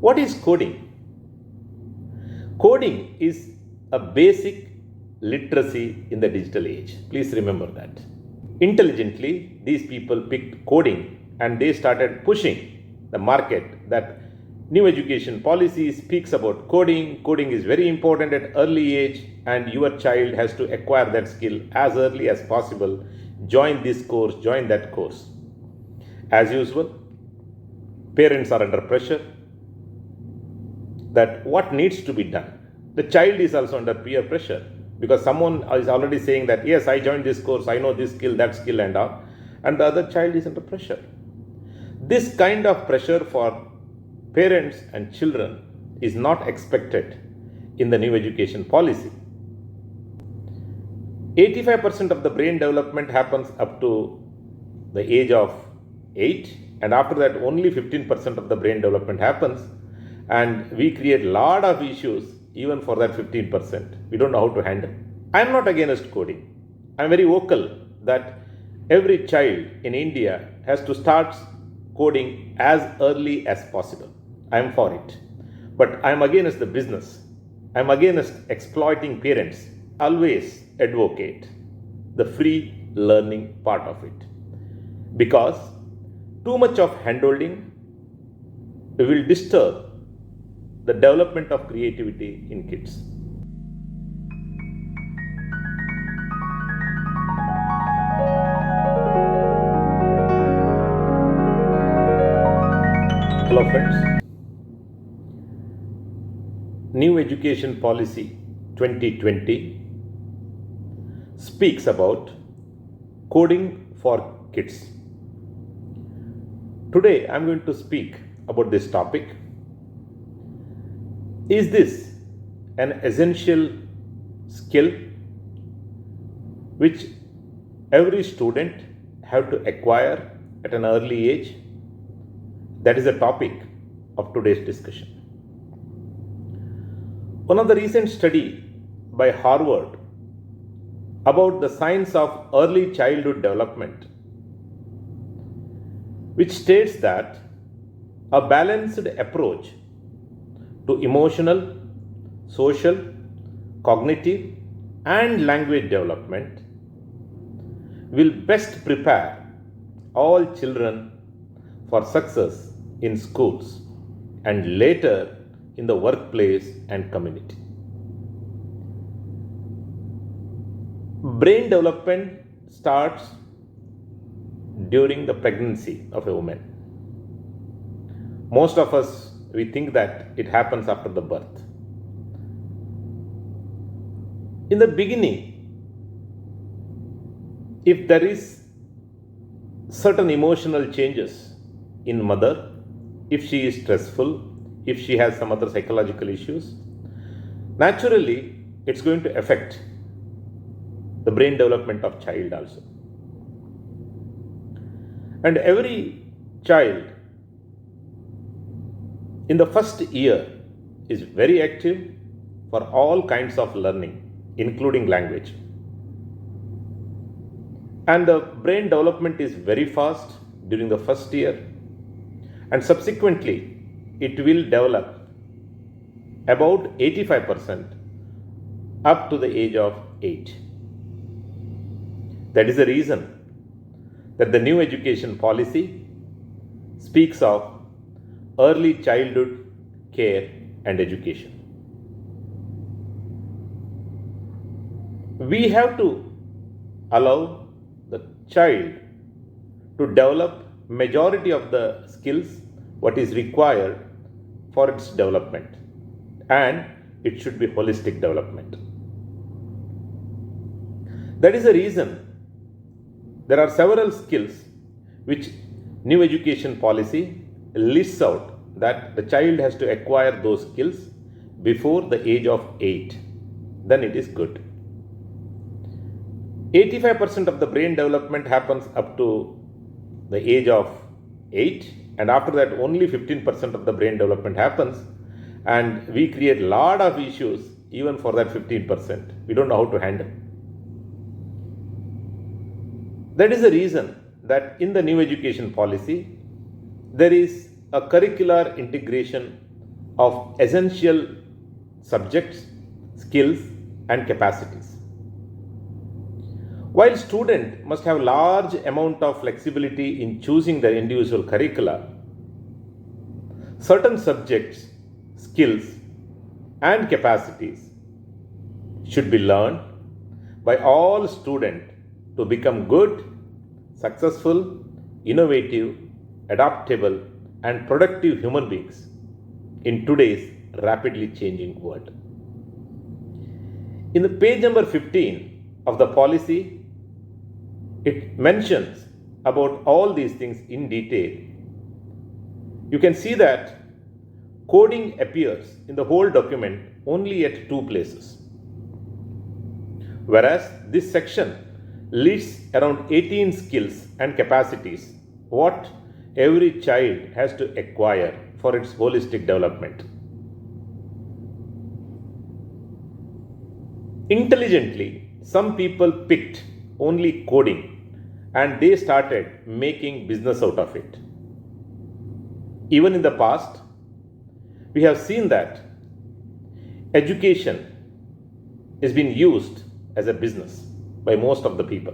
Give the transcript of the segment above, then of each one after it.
What is coding? Coding is a basic literacy in the digital age. Please remember that. Intelligently, these people picked coding and they started pushing the market that new education policy speaks about coding. Coding is very important at early age and your child has to acquire that skill as early as possible. Join this course, join that course. As usual, parents are under pressure that what needs to be done. The child is also under peer pressure because someone is already saying that yes, I joined this course, I know this skill, that skill and all, and the other child is under pressure. This kind of pressure for parents and children is not expected in the new education policy. 85% of the brain development happens up to the age of 8, and after that only 15% of the brain development happens, and we create a lot of issues even for that 15%. We don't know how to handle. I am not against coding. I am very vocal that every child in India has to start coding as early as possible. I am for it. But I am against the business. I am against exploiting parents. Always advocate the free learning part of it. Because too much of handholding will disturb the development of creativity in kids. Hello friends. New Education Policy 2020 speaks about coding for kids. Today I am going to speak about this topic. Is this an essential skill which every student have to acquire at an early age? That is the topic of today's discussion. One of the recent study by Harvard about the science of early childhood development, which states that a balanced approach to emotional, social, cognitive, and language development will best prepare all children for success in schools and later in the workplace and community. Brain development starts during the pregnancy of a woman. Most of us, we think that it happens after the birth. In the beginning, if there is certain emotional changes in mother, if she is stressful, if she has some other psychological issues, naturally it's going to affect the brain development of child also. And every child in the first year is very active for all kinds of learning, including language. And the brain development is very fast during the first year, and subsequently it will develop about 85% up to the age of 8. That is the reason that the new education policy speaks of early childhood care and education. We have to allow the child to develop majority of the skills what is required for its development, and it should be holistic development. That is the reason there are several skills which new education policy lists out that the child has to acquire those skills before the age of 8. Then it is good. 85% of the brain development happens up to the age of 8, and after that only 15% of the brain development happens, and we create a lot of issues even for that 15%. We don't know how to handle. That is the reason that in the new education policy there is a curricular integration of essential subjects, skills, and capacities. While student must have large amount of flexibility in choosing their individual curricula, certain subjects, skills, and capacities should be learned by all students to become good, successful, innovative, adaptable, and productive human beings in today's rapidly changing world. In the page number 15 of the policy, it mentions about all these things in detail. You can see that coding appears in the whole document only at 2 places. Whereas this section lists around 18 skills and capacities what every child has to acquire for its holistic development. Intelligently, some people picked only coding and they started making business out of it. Even in the past, we have seen that education is being used as a business by most of the people.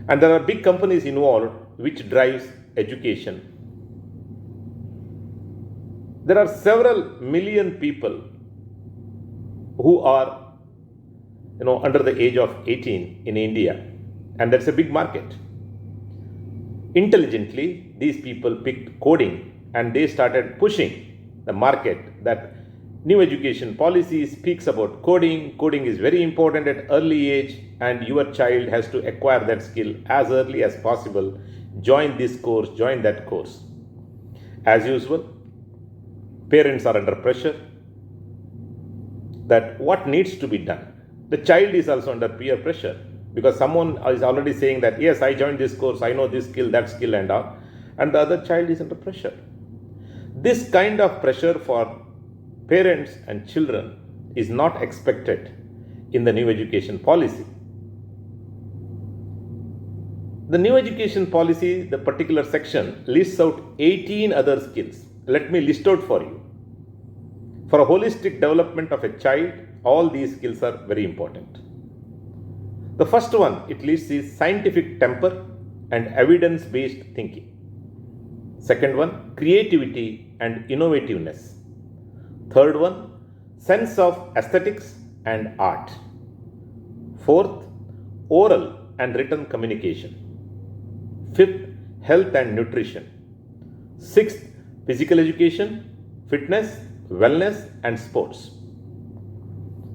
And there are big companies involved which drives education. There are several million people who are under the age of 18 in India, and that's a big market. Intelligently, these people picked coding and they started pushing the market that new education policy speaks about coding. Coding is very important at early age and your child has to acquire that skill as early as possible. Join this course, join that course. As usual, parents are under pressure that what needs to be done. The child is also under peer pressure because someone is already saying that yes, I joined this course, I know this skill, that skill and all, and the other child is under pressure. This kind of pressure for parents and children is not expected in the new education policy. The new education policy, the particular section, lists out 18 other skills. Let me list out for you. For a holistic development of a child, all these skills are very important. The first one it lists is scientific temper and evidence-based thinking. Second one, creativity and innovativeness. Third one, sense of aesthetics and art. Fourth, oral and written communication. Fifth, health and nutrition. Sixth, physical education, fitness, wellness and sports.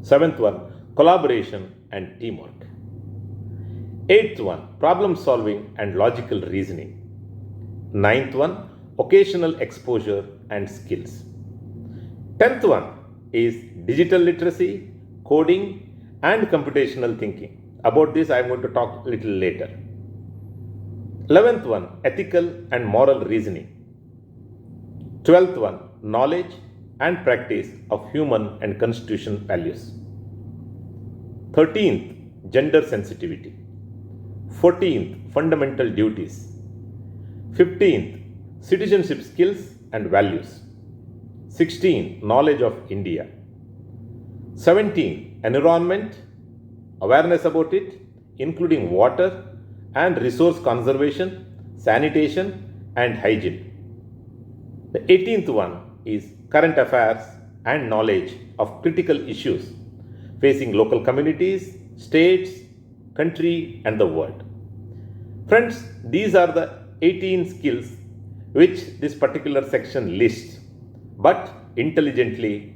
Seventh one, collaboration and teamwork. Eighth one, problem solving and logical reasoning. Ninth one, occasional exposure and skills. 10th one is digital literacy, coding and computational thinking. About this I am going to talk a little later. 11th one, ethical and moral reasoning. 12th one, knowledge and practice of human and constitutional values. 13th, gender sensitivity. 14th, fundamental duties. 15th, citizenship skills and values. 16, knowledge of India. 17, environment, awareness about it, including water and resource conservation, sanitation and hygiene. The 18th one is current affairs and knowledge of critical issues facing local communities, states, country and the world. Friends, these are the 18 skills which this particular section lists. But intelligently,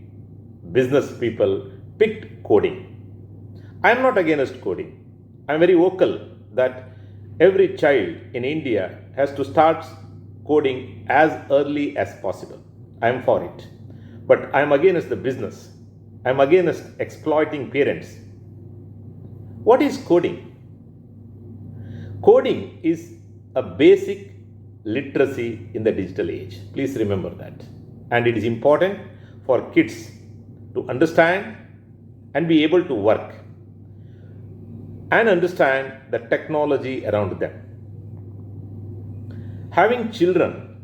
business people picked coding. I am not against coding. I am very vocal that every child in India has to start coding as early as possible. I am for it. But I am against the business. I am against exploiting parents. What is coding? Coding is a basic literacy in the digital age. Please remember that. And it is important for kids to understand and be able to work and understand the technology around them. Having children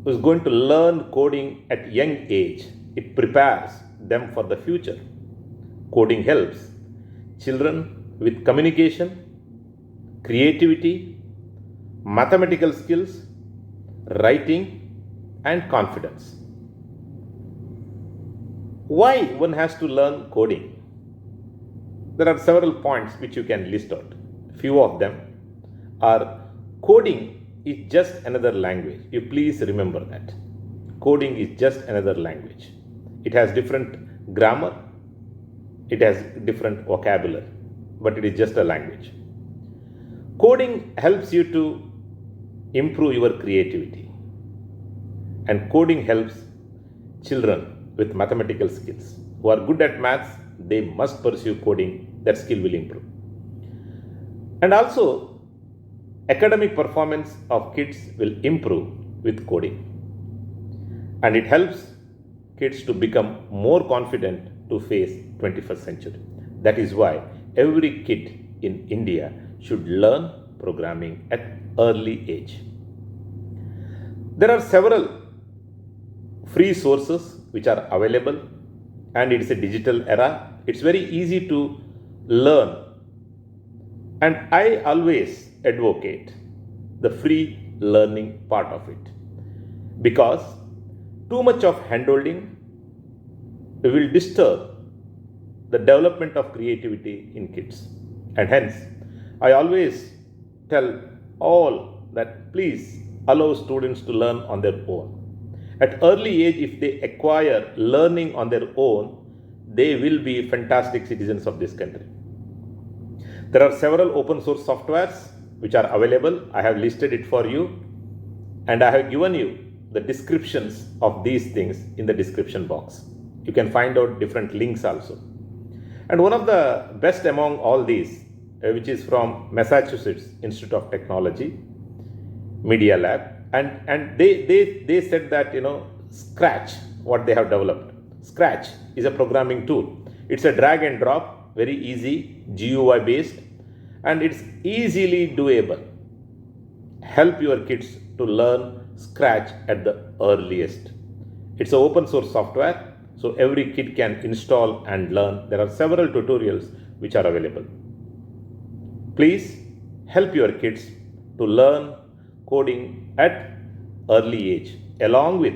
is going to learn coding at young age, it prepares them for the future. Coding helps children with communication, creativity, mathematical skills, writing, and confidence. Why one has to learn coding? There are several points which you can list out. Few of them are: coding is just another language. You please remember that. Coding is just another language. It has different grammar, it has different vocabulary, but it is just a language. Coding helps you to improve your creativity, and coding helps children with mathematical skills. Who are good at maths, they must pursue coding, that skill will improve. And also, academic performance of kids will improve with coding, and it helps kids to become more confident to face 21st century. That is why every kid in India should learn programming at early age. There are several free sources which are available, and it is a digital era. It's very easy to learn, and I always advocate the free learning part of it, because too much of handholding will disturb the development of creativity in kids. And hence, I always tell all that please allow students to learn on their own. At early age, if they acquire learning on their own, they will be fantastic citizens of this country. There are several open source softwares which are available. I have listed it for you, and I have given you the descriptions of these things in the description box. You can find out different links also. And one of the best among all these, which is from Massachusetts Institute of Technology, Media Lab, and they said that, Scratch, what they have developed. Scratch is a programming tool. It's a drag and drop, very easy, GUI based, and it's easily doable. Help your kids to learn Scratch at the earliest. It's an open source software, so every kid can install and learn. There are several tutorials which are available. Please help your kids to learn coding at early age, along with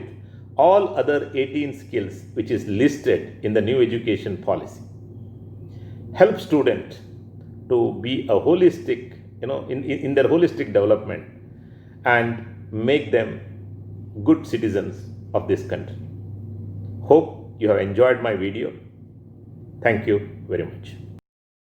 all other 18 skills which is listed in the new education policy. Help student to be a holistic, in their holistic development, and make them good citizens of this country. Hope you have enjoyed my video. Thank you very much.